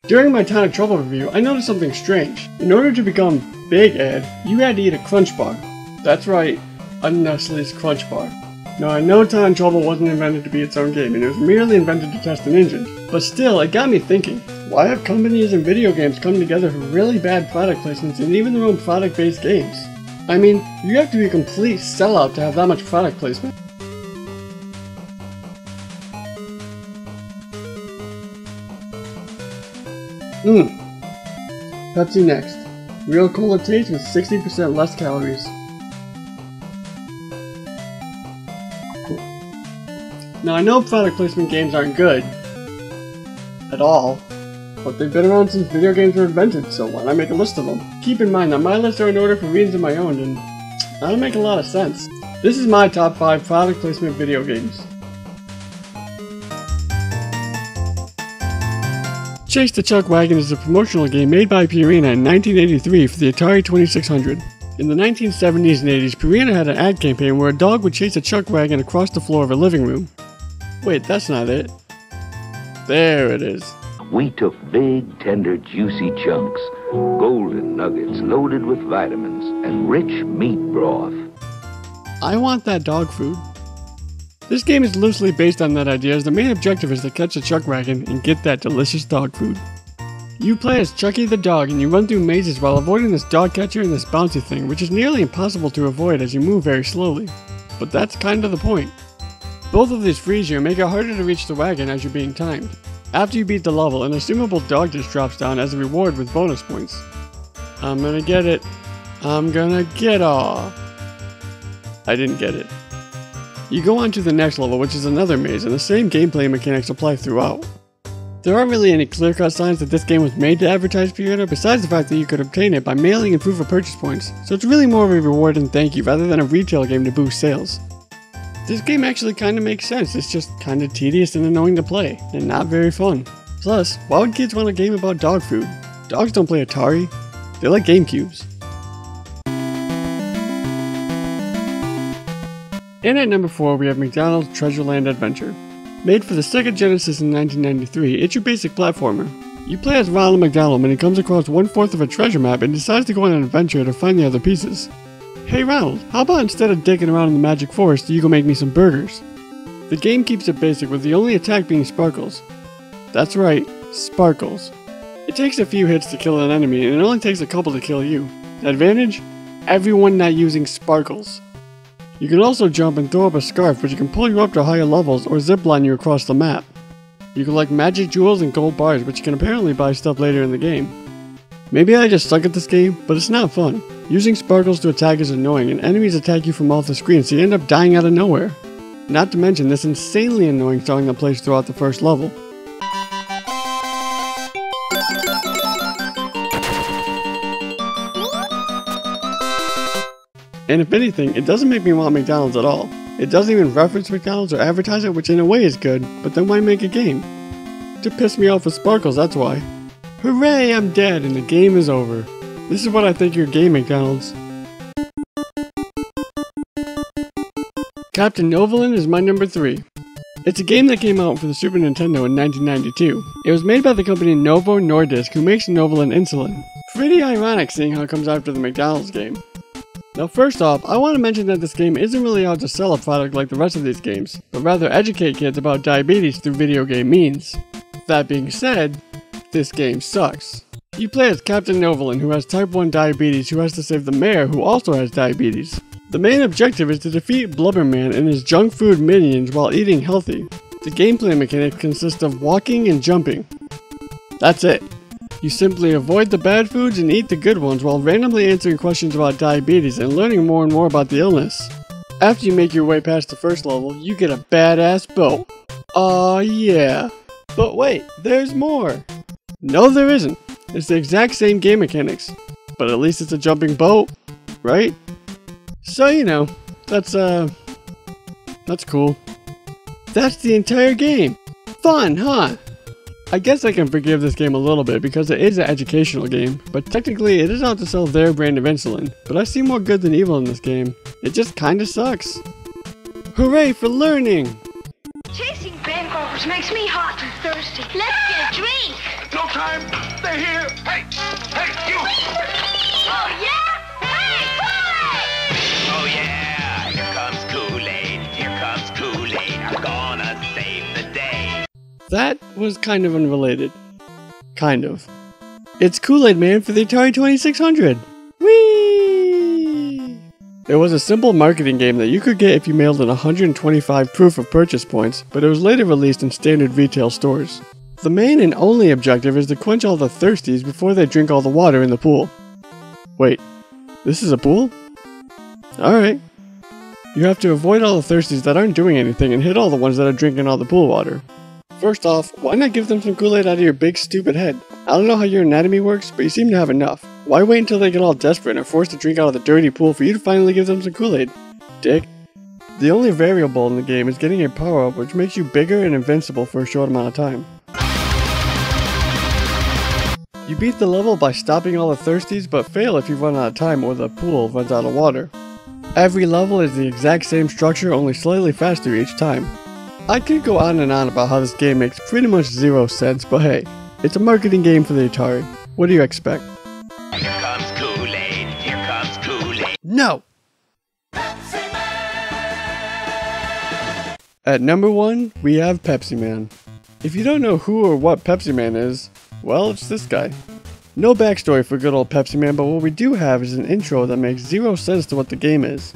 During my Tonic Trouble review, I noticed something strange. In order to become Big Ed, you had to eat a Crunch Bar. That's right, a Nestle's Crunch Bar. Now I know Tonic Trouble wasn't invented to be its own game, and it was merely invented to test an engine. But still, it got me thinking, why have companies and video games come together for really bad product placements and even their own product-based games? I mean, you have to be a complete sellout to have that much product placement. Pepsi next. Real cola taste with 60% less calories. Now I know product placement games aren't good at all, but they've been around since video games were invented, so why not make a list of them? Keep in mind that my lists are in order for reasons of my own, and that'll make a lot of sense. This is my top 5 product placement video games. Chase the Chuck Wagon is a promotional game made by Purina in 1983 for the Atari 2600. In the 1970s and 80s, Purina had an ad campaign where a dog would chase a chuck wagon across the floor of a living room. Wait, that's not it. There it is. We took big, tender, juicy chunks, golden nuggets loaded with vitamins, and rich meat broth. I want that dog food. This game is loosely based on that idea, as the main objective is to catch a chuck wagon and get that delicious dog food. You play as Chucky the dog and you run through mazes while avoiding this dog catcher and this bouncy thing, which is nearly impossible to avoid as you move very slowly. But that's kind of the point. Both of these freeze you and make it harder to reach the wagon as you're being timed. After you beat the level, an assumable dog dish drops down as a reward with bonus points. I'm gonna get it. I'm gonna get off. I didn't get it. You go on to the next level, which is another maze, and the same gameplay mechanics apply throughout. There aren't really any clear-cut signs that this game was made to advertise Purina, besides the fact that you could obtain it by mailing and proof of purchase points, so it's really more of a reward and thank you rather than a retail game to boost sales. This game actually kinda makes sense, it's just kinda tedious and annoying to play, and not very fun. Plus, why would kids want a game about dog food? Dogs don't play Atari, they like GameCubes. And at number 4 we have McDonald's Treasure Land Adventure. Made for the Sega Genesis in 1993, it's your basic platformer. You play as Ronald McDonald when he comes across 1/4 of a treasure map and decides to go on an adventure to find the other pieces. Hey Ronald, how about instead of digging around in the magic forest, you go make me some burgers? The game keeps it basic with the only attack being sparkles. That's right, sparkles. It takes a few hits to kill an enemy and it only takes a couple to kill you. Advantage? Everyone not using sparkles. You can also jump and throw up a scarf which can pull you up to higher levels or zipline you across the map. You collect magic jewels and gold bars, which you can apparently buy stuff later in the game. Maybe I just suck at this game, but it's not fun. Using sparkles to attack is annoying and enemies attack you from off the screen, so you end up dying out of nowhere. Not to mention this insanely annoying song that plays throughout the first level. And if anything, it doesn't make me want McDonald's at all. It doesn't even reference McDonald's or advertise it, which in a way is good, but then why make a game? To piss me off with sparkles, that's why. Hooray, I'm dead and the game is over. This is what I think of your game, McDonald's. Captain Novolin is my number 3. It's a game that came out for the Super Nintendo in 1992. It was made by the company Novo Nordisk, who makes Novolin insulin. Pretty ironic seeing how it comes after the McDonald's game. Now first off, I want to mention that this game isn't really out to sell a product like the rest of these games, but rather educate kids about diabetes through video game means. That being said, this game sucks. You play as Captain Novolin, who has type 1 diabetes, who has to save the mayor, who also has diabetes. The main objective is to defeat Blubber Man and his junk food minions while eating healthy. The gameplay mechanic consists of walking and jumping. That's it. You simply avoid the bad foods and eat the good ones while randomly answering questions about diabetes and learning more and more about the illness. After you make your way past the first level, you get a badass boat. Aw yeah. But wait, there's more. No there isn't. It's the exact same game mechanics. But at least it's a jumping boat, right? So you know, that's cool. That's the entire game. Fun, huh? I guess I can forgive this game a little bit because it is an educational game, but technically it is out to sell their brand of insulin, but I see more good than evil in this game. It just kinda sucks. Hooray for learning! Chasing Bangkok which makes me hot and thirsty. Let's get a drink. No time. They're here. Hey, you. Oh, yeah? Hey, Koolaid! Oh yeah, here comes Kool-Aid. Here comes Kool-Aid. I'm gonna save the day. That was kind of unrelated. Kind of. It's Koolaid Man for the Atari 2600! Whee! It was a simple marketing game that you could get if you mailed in 125 proof of purchase points, but it was later released in standard retail stores. The main and only objective is to quench all the thirsties before they drink all the water in the pool. Wait, this is a pool? Alright. You have to avoid all the thirsties that aren't doing anything and hit all the ones that are drinking all the pool water. First off, why not give them some Kool-Aid out of your big stupid head? I don't know how your anatomy works, but you seem to have enough. Why wait until they get all desperate and are forced to drink out of the dirty pool for you to finally give them some Kool-Aid? Dick. The only variable in the game is getting a power-up which makes you bigger and invincible for a short amount of time. You beat the level by stopping all the thirsties, but fail if you run out of time or the pool runs out of water. Every level is the exact same structure, only slightly faster each time. I could go on and on about how this game makes pretty much zero sense, but hey, it's a marketing game for the Atari. What do you expect? Here comes Kool-Aid. Here comes Kool-Aid. No! At number 1, we have Pepsi Man. If you don't know who or what Pepsi Man is, well, it's this guy. No backstory for good old Pepsi Man, but what we do have is an intro that makes zero sense to what the game is.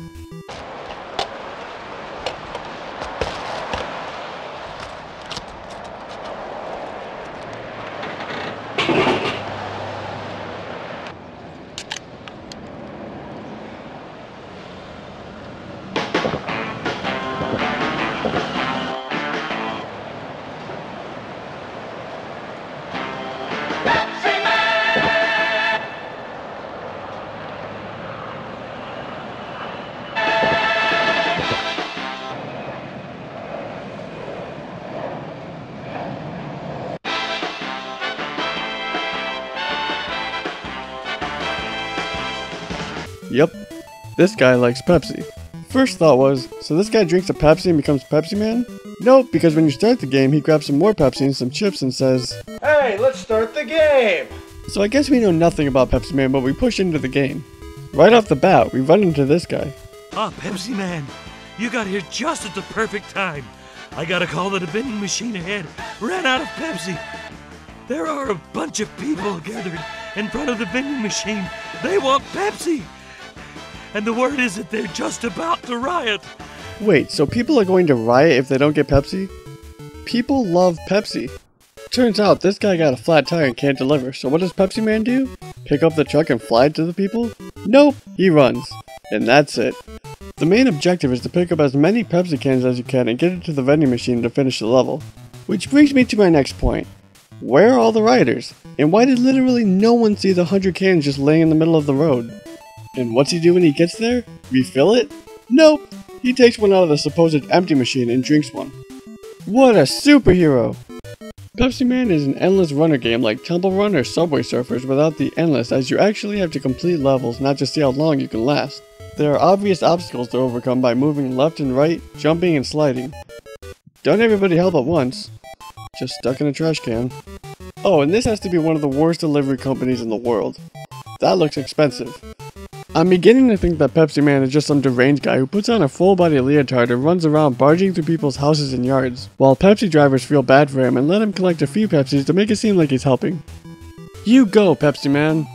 Yep, this guy likes Pepsi. First thought was, so this guy drinks a Pepsi and becomes Pepsi Man? Nope, because when you start the game, he grabs some more Pepsi and some chips and says, Hey, let's start the game. So I guess we know nothing about Pepsi Man, but we push into the game. Right off the bat, we run into this guy. Ah, Pepsi Man, you got here just at the perfect time. I got a call that a vending machine ahead ran out of Pepsi. There are a bunch of people gathered in front of the vending machine. They want Pepsi. And the word is that they're just about to riot. Wait, so people are going to riot if they don't get Pepsi? People love Pepsi. Turns out this guy got a flat tire and can't deliver, so what does Pepsi Man do? Pick up the truck and fly it to the people? Nope, he runs. And that's it. The main objective is to pick up as many Pepsi cans as you can and get it to the vending machine to finish the level. Which brings me to my next point. Where are all the rioters? And why did literally no one see the 100 cans just laying in the middle of the road? And what's he do when he gets there? Refill it? Nope! He takes one out of the supposed empty machine and drinks one. What a superhero! Pepsi Man is an endless runner game like Temple Run or Subway Surfers without the endless, as you actually have to complete levels, not just see how long you can last. There are obvious obstacles to overcome by moving left and right, jumping and sliding. Don't everybody help at once. Just stuck in a trash can. Oh, and this has to be one of the worst delivery companies in the world. That looks expensive. I'm beginning to think that Pepsi Man is just some deranged guy who puts on a full-body leotard and runs around barging through people's houses and yards, while Pepsi drivers feel bad for him and let him collect a few Pepsis to make it seem like he's helping. You go, Pepsi Man!